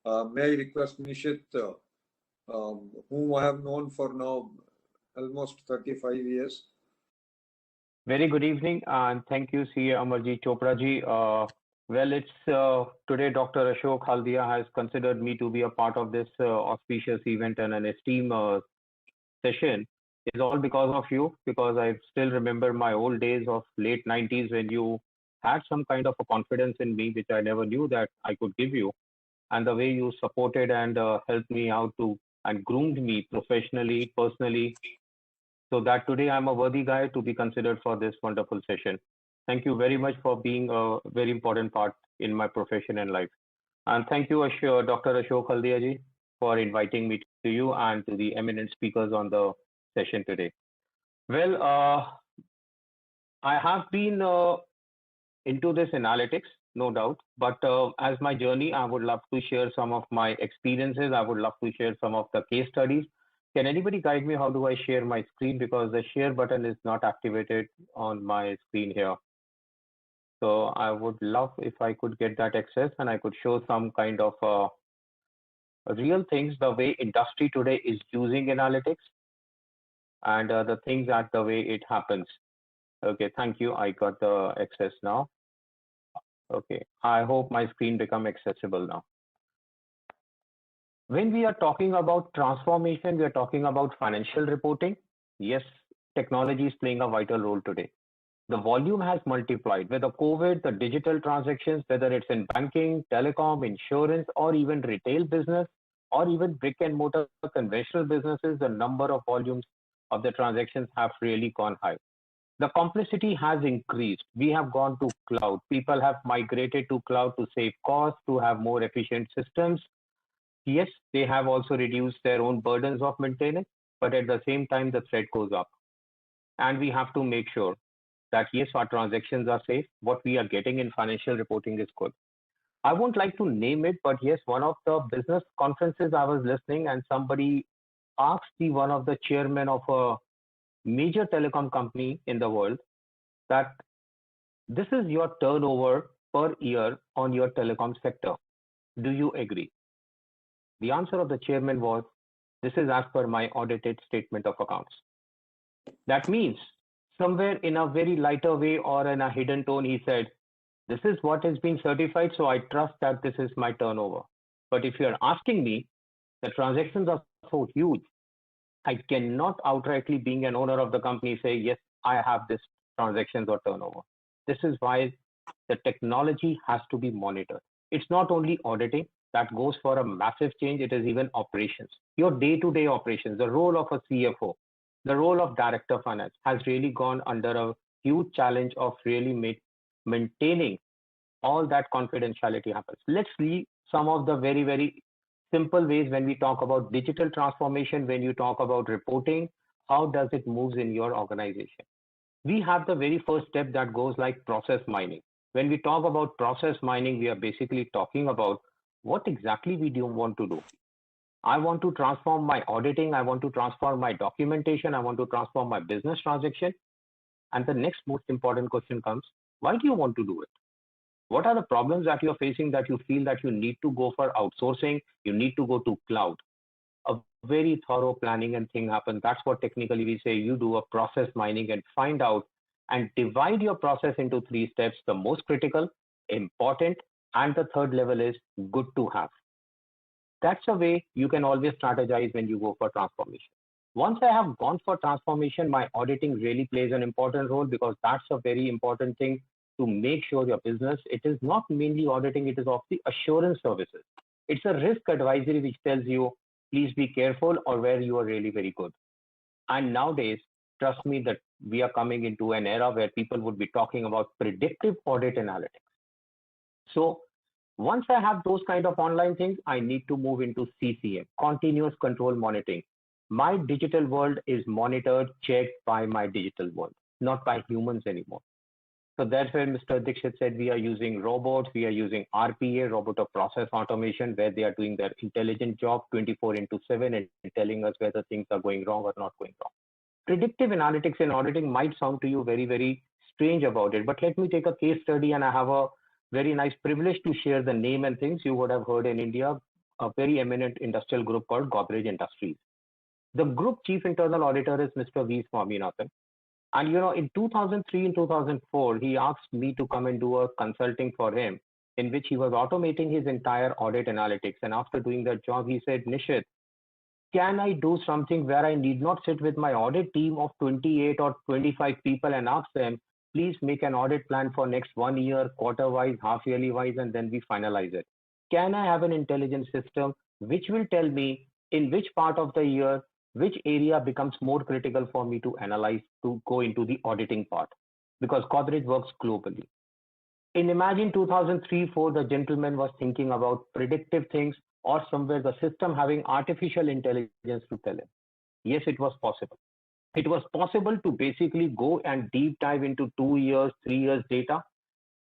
May I request Nishit, whom I have known for now almost 35 years. Very good evening, and thank you, CA Amarjit Chopra ji. Well, it's today Dr. Ashok Haldia has considered me to be a part of this auspicious event and an esteemed session. Is all because of you, because I still remember my old days of late 90s when you had some kind of a confidence in me, which I never knew that I could give you, and the way you supported and helped me out to and groomed me professionally, personally, so that today I'm a worthy guy to be considered for this wonderful session. Thank you very much for being a very important part in my profession and life. And thank you, Dr. Ashok Haldia ji, for inviting me to you and to the eminent speakers on the session today. Well, I have been into this analytics, no doubt, but as my journey, I would love to share some of my experiences. I would love to share some of the case studies. Can anybody guide me? How do I share my screen? Because the share button is not activated on my screen here. So I would love if I could get that access and I could show some kind of real things, the way industry today is using analytics and the things that the way it happens. Okay, thank you. I got the access now. Okay, I hope my screen become accessible now. When we are talking about transformation, we are talking about financial reporting. Yes, technology is playing a vital role today. The volume has multiplied. With the COVID, the digital transactions, whether it's in banking, telecom, insurance, or even retail business, or even brick and mortar conventional businesses, the number of volumes of the transactions have really gone high. The complexity has increased. We have gone to cloud. People have migrated to cloud to save costs, to have more efficient systems. Yes, they have also reduced their own burdens of maintenance, but at the same time, the threat goes up. And we have to make sure that yes, our transactions are safe. What we are getting in financial reporting is good. I won't like to name it, but yes, one of the business conferences I was listening and somebody asked one of the chairman of a major telecom company in the world that this is your turnover per year on your telecom sector. Do you agree? The answer of the chairman was, this is as per my audited statement of accounts. That means somewhere in a very lighter way or in a hidden tone, he said, this is what has been certified, so I trust that this is my turnover. But if you're asking me, the transactions are so huge, I cannot outrightly, being an owner of the company, say, yes, I have this transactions or turnover. This is why the technology has to be monitored. It's not only auditing that goes for a massive change, it is even operations. Your day-to-day operations, the role of a CFO, the role of director of finance has really gone under a huge challenge of really maintaining all that confidentiality happens. Let's see some of the very, very simple ways when we talk about digital transformation, when you talk about reporting, how does it move in your organization? We have the very first step that goes like process mining. When we talk about process mining, we are basically talking about what exactly we do want to do. I want to transform my auditing. I want to transform my documentation. I want to transform my business transaction. And the next most important question comes, why do you want to do it? What are the problems that you're facing that you feel that you need to go for outsourcing? You need to go to cloud. A very thorough planning and thing happens. That's what technically we say you do a process mining and find out and divide your process into 3 steps. The most critical, important, and the third level is good to have. That's a way you can always strategize when you go for transformation. Once I have gone for transformation, my auditing really plays an important role because that's a very important thing to make sure your business, it is not mainly auditing, it is of the assurance services. It's a risk advisory which tells you, please be careful or where you are really very good. And nowadays, trust me that we are coming into an era where people would be talking about predictive audit analytics. So once I have those kind of online things, I need to move into CCM, continuous control monitoring. My digital world is monitored, checked by my digital world, not by humans anymore. So that's where Mr. Dixit said we are using robots, we are using RPA, robotic process automation, where they are doing their intelligent job 24/7 and telling us whether things are going wrong or not going wrong. Predictive analytics and auditing might sound to you very, very strange about it, but let me take a case study, and I have a very nice privilege to share the name and things you would have heard in India. a very eminent industrial group called Godrej Industries. The group chief internal auditor is Mr. V. Swaminathan. And in 2003 and 2004, he asked me to come and do a consulting for him, in which he was automating his entire audit analytics. And after doing that job, he said, Nishit, can I do something where I need not sit with my audit team of 28 or 25 people and ask them, please make an audit plan for next 1 year, quarter-wise, half-yearly wise, and then we finalize it. Can I have an intelligence system which will tell me in which part of the year, which area becomes more critical for me to analyze to go into the auditing part? Because Godrej works globally. In imagine 2003-4, the gentleman was thinking about predictive things or somewhere the system having artificial intelligence to tell him. Yes, it was possible. It was possible to basically go and deep dive into 2 years, 3 years data,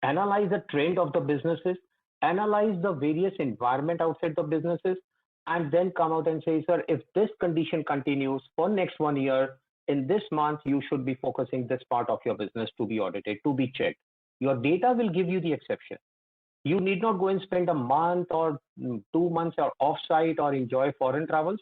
analyze the trend of the businesses, analyze the various environment outside the businesses, and then come out and say, sir, if this condition continues for next 1 year, in this month, you should be focusing this part of your business to be audited, to be checked. Your data will give you the exception. You need not go and spend a month or 2 months or offsite or enjoy foreign travels.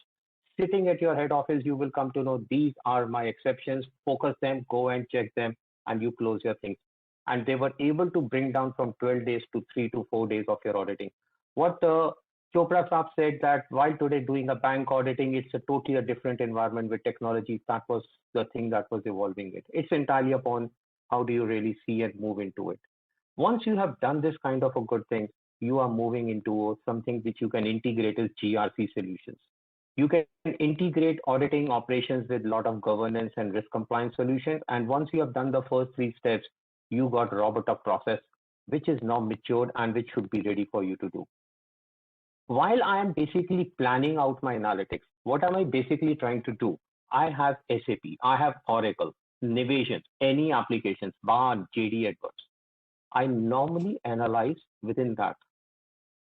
Sitting at your head office, you will come to know these are my exceptions, focus them, go and check them, and you close your things. And they were able to bring down from 12 days to 3 to 4 days of your auditing. What Chopra Saab said that while today doing a bank auditing, it's a totally a different environment with technology. That was the thing that was evolving it. It's entirely upon how do you really see and move into it. Once you have done this kind of a good thing, you are moving into something which you can integrate as GRC solutions. You can integrate auditing operations with a lot of governance and risk compliance solutions. And once you have done the first 3 steps, you got robotic process, which is now matured and which should be ready for you to do. While I am basically planning out my analytics, what am I basically trying to do? I have SAP, I have Oracle, Navision, any applications, Baan, JD Edwards. I normally analyze within that.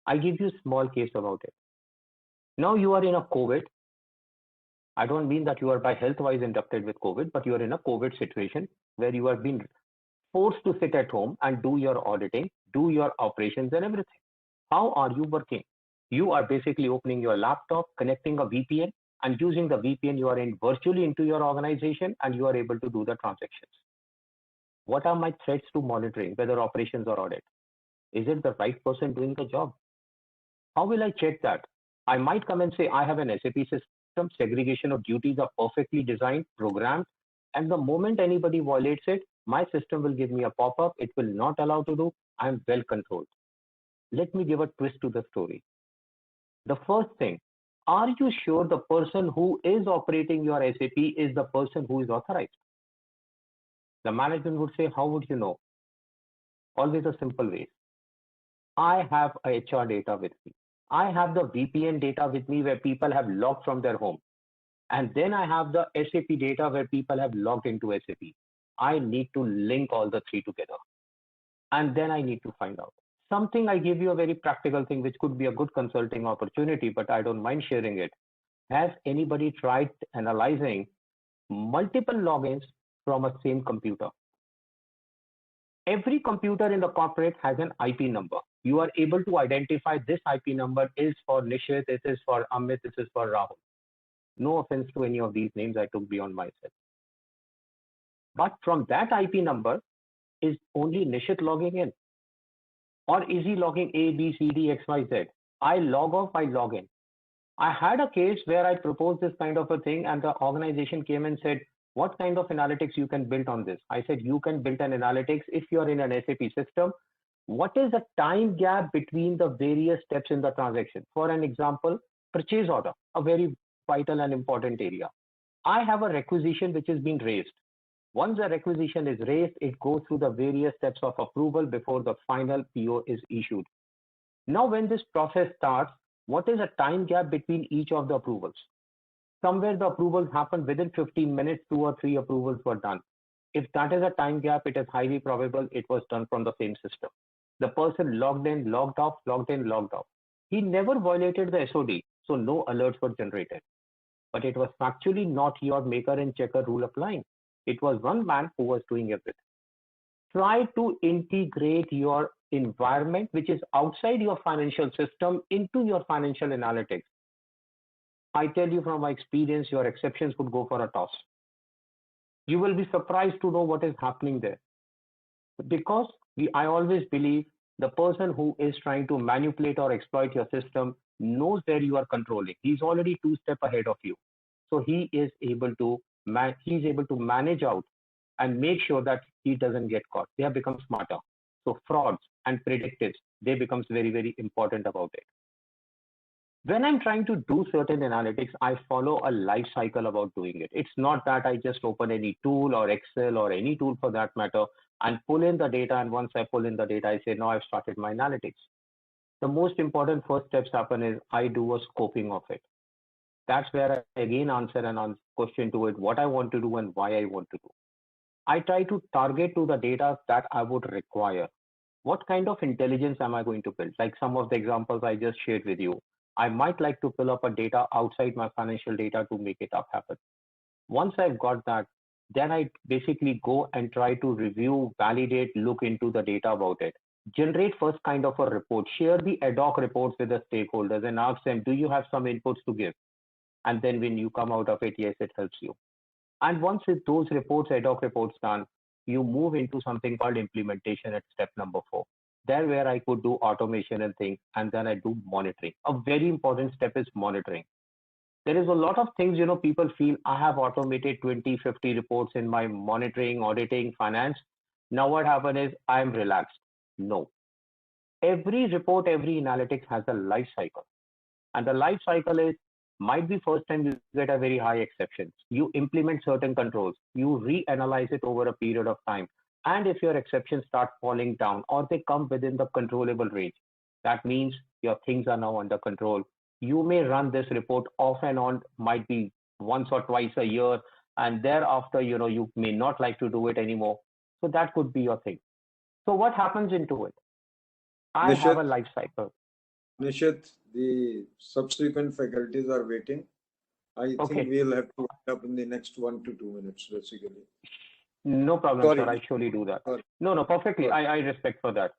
I give you a small case about it. Now you are in a COVID. I don't mean that you are by health-wise inducted with COVID, but you are in a COVID situation where you are being forced to sit at home and do your auditing, do your operations and everything. How are you working? You are basically opening your laptop, connecting a VPN, and using the VPN, you are in virtually into your organization and you are able to do the transactions. What are my threats to monitoring, whether operations or audit? Is it the right person doing the job? How will I check that? I might come and say, I have an SAP system, segregation of duties are perfectly designed, programmed, and the moment anybody violates it, my system will give me a pop-up. It will not allow to do. I'm well controlled. Let me give a twist to the story. The first thing, are you sure the person who is operating your SAP is the person who is authorized? The management would say, how would you know? Always a simple way. I have a HR data with me. I have the VPN data with me where people have logged from their home. And then I have the SAP data where people have logged into SAP. I need to link all the 3 together. And then I need to find out. Something I give you a very practical thing, which could be a good consulting opportunity, but I don't mind sharing it. Has anybody tried analyzing multiple logins from a same computer? Every computer in the corporate has an IP number. You are able to identify this IP number is for Nishit, this is for Amit, this is for Rahul. No offense to any of these names I took beyond myself. But from that IP number, is only Nishit logging in? Or is he logging A, B, C, D, X, Y, Z? I log off, I log in. I had a case where I proposed this kind of a thing and the organization came and said, what kind of analytics you can build on this? I said, you can build an analytics if you're in an SAP system. What is the time gap between the various steps in the transaction? For an example, purchase order, a very vital and important area. I have a requisition which is being raised. Once the requisition is raised, it goes through the various steps of approval before the final PO is issued. Now, when this process starts, what is the time gap between each of the approvals? Somewhere the approvals happen within 15 minutes, 2 or 3 approvals were done. If that is a time gap, it is highly probable it was done from the same system. The person logged in, logged off, logged in, logged off. He never violated the SOD, so no alerts were generated. But it was factually not your maker and checker rule applying. It was one man who was doing everything. Try to integrate your environment which is outside your financial system into your financial analytics, I tell you from my experience, your exceptions would go for a toss. You will be surprised to know what is happening there. Because I always believe the person who is trying to manipulate or exploit your system knows where you are controlling. He's already 2 steps ahead of you. So he is able to manage out and make sure that he doesn't get caught. They have become smarter. So frauds and predictives, they becomes very, very important about it. When I'm trying to do certain analytics, I follow a life cycle about doing it. It's not that I just open any tool or Excel or any tool for that matter and pull in the data. And once I pull in the data, I say, no, I've started my analytics. The most important first steps happen is I do a scoping of it. That's where I again answer an question to it, what I want to do and why I want to do. I try to target to the data that I would require. What kind of intelligence am I going to build? Like some of the examples I just shared with you. I might like to pull up a data outside my financial data to make it up happen. Once I've got that, then I basically go and try to review, validate, look into the data about it. Generate first kind of a report, share the ad hoc reports with the stakeholders and ask them, do you have some inputs to give? And then when you come out of it, yes, it helps you. And once with those reports, ad hoc reports done, you move into something called implementation at step number 4. There where I could do automation and things, and then I do monitoring. A very important step is monitoring. There is a lot of things, people feel I have automated 20, 50 reports in my monitoring, auditing, finance. Now what happened is I'm relaxed. No. Every report, every analytics has a life cycle. And the life cycle is, might be first time you get a very high exception. You implement certain controls. You reanalyze it over a period of time. And if your exceptions start falling down or they come within the controllable range, that means your things are now under control. You may run this report off and on, might be once or twice a year, and thereafter, you may not like to do it anymore. So that could be your thing. So what happens into it? I have a life cycle. Nishit, the subsequent faculties are waiting. I think we'll have to wind up in the next 1 to 2 minutes, basically. No problem, sir. I surely do that. Sorry. No, perfectly. I respect for that.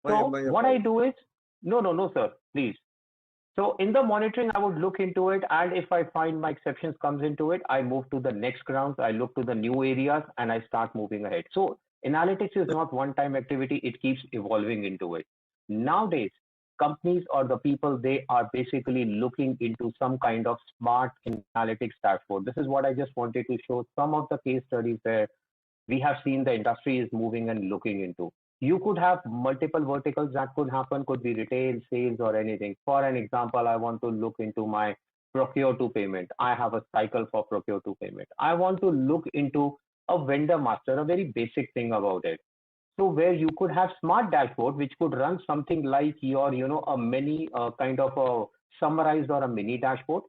So what I do is, no, sir, please. So in the monitoring, I would look into it. And if I find my exceptions comes into it, I move to the next grounds. I look to the new areas and I start moving ahead. So analytics is not one-time activity. It keeps evolving into it. Nowadays, companies or the people, they are basically looking into some kind of smart analytics dashboard. This is what I just wanted to show some of the case studies where we have seen the industry is moving and looking into. You could have multiple verticals that could happen, could be retail, sales, or anything. For an example, I want to look into my procure to payment. I have a cycle for procure to payment. I want to look into a vendor master, a very basic thing about it. So where you could have smart dashboard, which could run something like your, a mini kind of a summarized or a mini dashboard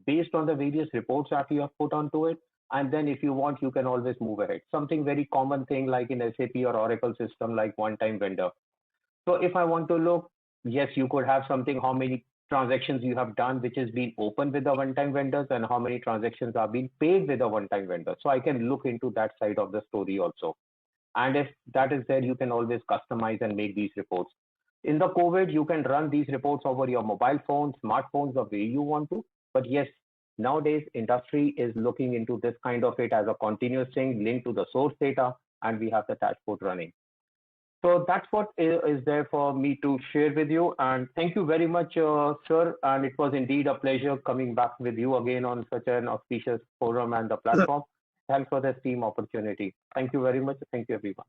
based on the various reports that you have put onto it. And then if you want, you can always move ahead. Something very common thing like in SAP or Oracle system, like one-time vendor. So if I want to look, yes, you could have something, how many transactions you have done, which is being open with the one-time vendors and how many transactions are being paid with the one-time vendor. So I can look into that side of the story also. And if that is there, you can always customize and make these reports. In the COVID, you can run these reports over your mobile phone, smartphones, the way you want to. But yes, nowadays, industry is looking into this kind of it as a continuous thing linked to the source data, and we have the dashboard running. So that's what is there for me to share with you. And thank you very much, sir. And it was indeed a pleasure coming back with you again on such an auspicious forum and the platform. Thanks for this team opportunity. Thank you very much. Thank you, everyone.